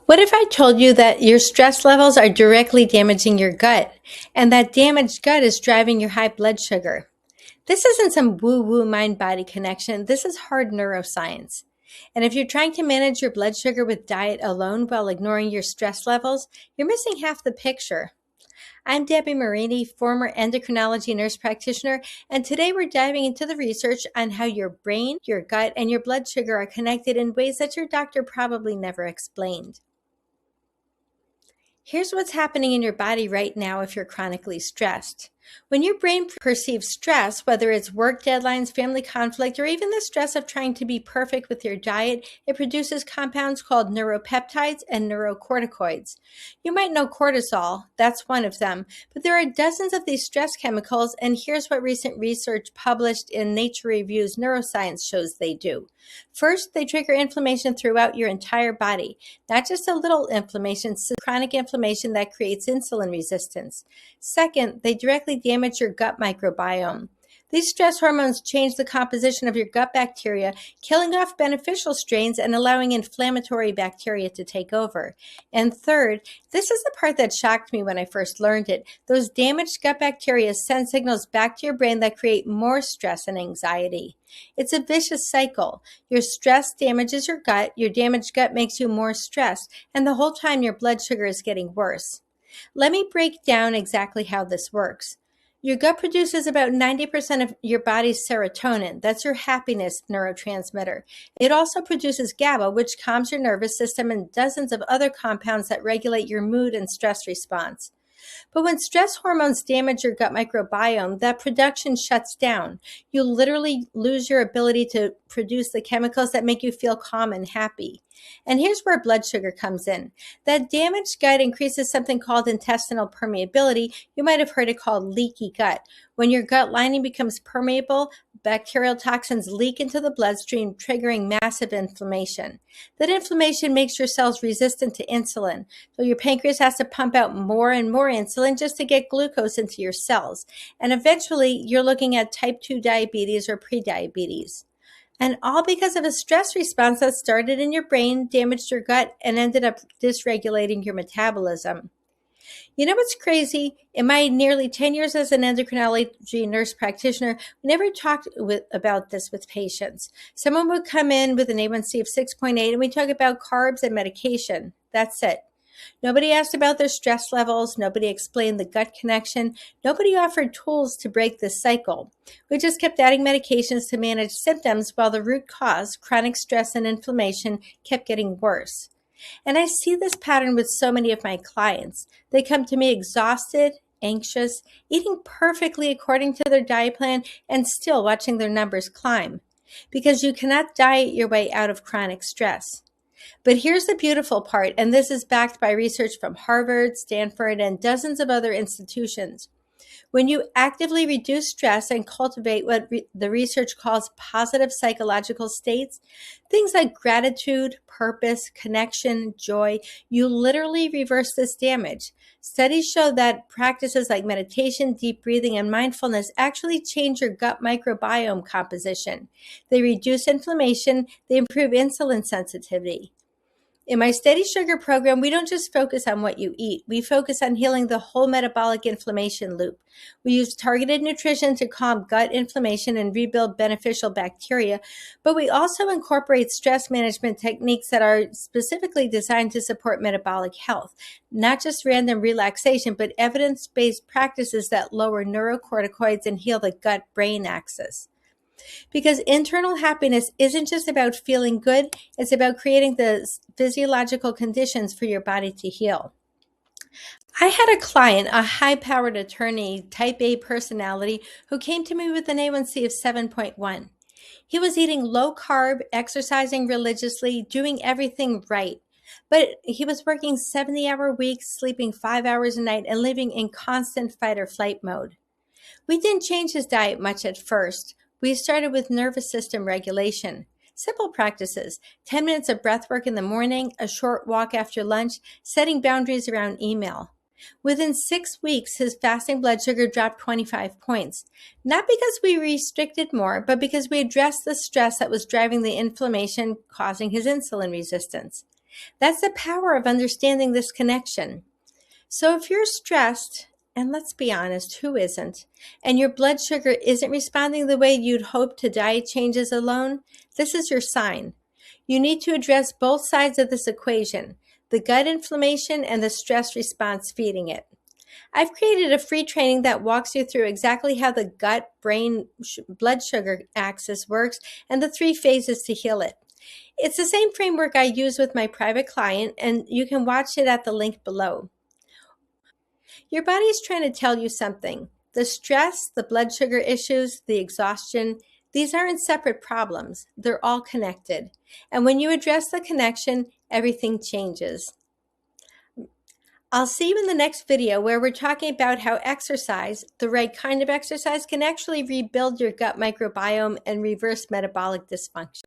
What if I told you that your stress levels are directly damaging your gut, and that damaged gut is driving your high blood sugar? This isn't some woo-woo mind-body connection. This is hard neuroscience. And if you're trying to manage your blood sugar with diet alone while ignoring your stress levels, you're missing half the picture. I'm Debbie Marini, former endocrinology nurse practitioner, and today we're diving into the research on how your brain, your gut, and your blood sugar are connected in ways that your doctor probably never explained. Here's what's happening in your body right now if you're chronically stressed. When your brain perceives stress, whether it's work deadlines, family conflict, or even the stress of trying to be perfect with your diet, it produces compounds called neuropeptides and neurocorticoids. You might know cortisol, that's one of them, but there are dozens of these stress chemicals, and here's what recent research published in Nature Reviews Neuroscience shows they do. First, they trigger inflammation throughout your entire body, not just a little inflammation, chronic inflammation that creates insulin resistance. Second, they directly damage your gut microbiome. These stress hormones change the composition of your gut bacteria, killing off beneficial strains and allowing inflammatory bacteria to take over. And third, this is the part that shocked me when I first learned it. Those damaged gut bacteria send signals back to your brain that create more stress and anxiety. It's a vicious cycle. Your stress damages your damaged gut makes you more stressed, and the whole time your blood sugar is getting worse. Let me break down exactly how this works. Your gut produces about 90% of your body's serotonin. That's your happiness neurotransmitter. It also produces GABA, which calms your nervous system, and dozens of other compounds that regulate your mood and stress response. But when stress hormones damage your gut microbiome, that production shuts down. You literally lose your ability to produce the chemicals that make you feel calm and happy. And here's where blood sugar comes in. That damaged gut increases something called intestinal permeability. You might have heard it called leaky gut. When your gut lining becomes permeable, bacterial toxins leak into the bloodstream, triggering massive inflammation. That inflammation makes your cells resistant to insulin, so your pancreas has to pump out more and more insulin just to get glucose into your cells. And eventually, you're looking at type 2 diabetes or prediabetes. And all because of a stress response that started in your brain, damaged your gut, and ended up dysregulating your metabolism. You know what's crazy? In my nearly 10 years as an endocrinology nurse practitioner, we never talked about this with patients. Someone would come in with an A1C of 6.8, and we talk about carbs and medication. That's it. Nobody asked about their stress levels. Nobody explained the gut connection. Nobody offered tools to break this cycle. We just kept adding medications to manage symptoms while the root cause, chronic stress and inflammation, kept getting worse. And I see this pattern with so many of my clients. They come to me exhausted, anxious, eating perfectly according to their diet plan, and still watching their numbers climb. Because you cannot diet your way out of chronic stress. But here's the beautiful part, and this is backed by research from Harvard, Stanford, and dozens of other institutions. When you actively reduce stress and cultivate what the research calls positive psychological states, things like gratitude, purpose, connection, joy, you literally reverse this damage. Studies show that practices like meditation, deep breathing, and mindfulness actually change your gut microbiome composition. They reduce inflammation, they improve insulin sensitivity. In my Steady Sugar program, we don't just focus on what you eat. We focus on healing the whole metabolic inflammation loop. We use targeted nutrition to calm gut inflammation and rebuild beneficial bacteria, but we also incorporate stress management techniques that are specifically designed to support metabolic health, not just random relaxation, but evidence-based practices that lower neurocorticoids and heal the gut-brain axis. Because internal happiness isn't just about feeling good, it's about creating the physiological conditions for your body to heal. I had a client, a high-powered attorney, type A personality, who came to me with an A1C of 7.1. He was eating low carb, exercising religiously, doing everything right. But he was working 70-hour weeks, sleeping 5 hours a night, and living in constant fight or flight mode. We didn't change his diet much at first. We started with nervous system regulation. Simple practices, 10 minutes of breath work in the morning, a short walk after lunch, setting boundaries around email. Within 6 weeks, his fasting blood sugar dropped 25 points. Not because we restricted more, but because we addressed the stress that was driving the inflammation causing his insulin resistance. That's the power of understanding this connection. So if you're stressed, and let's be honest, who isn't, and your blood sugar isn't responding the way you'd hope to diet changes alone, this is your sign. You need to address both sides of this equation, the gut inflammation and the stress response feeding it. I've created a free training that walks you through exactly how the gut-brain blood sugar axis works and the 3 phases to heal it. It's the same framework I use with my private client, and you can watch it at the link below. Your body is trying to tell you something. The stress, the blood sugar issues, the exhaustion, these aren't separate problems. They're all connected. And when you address the connection, everything changes. I'll see you in the next video where we're talking about how exercise, the right kind of exercise, can actually rebuild your gut microbiome and reverse metabolic dysfunction.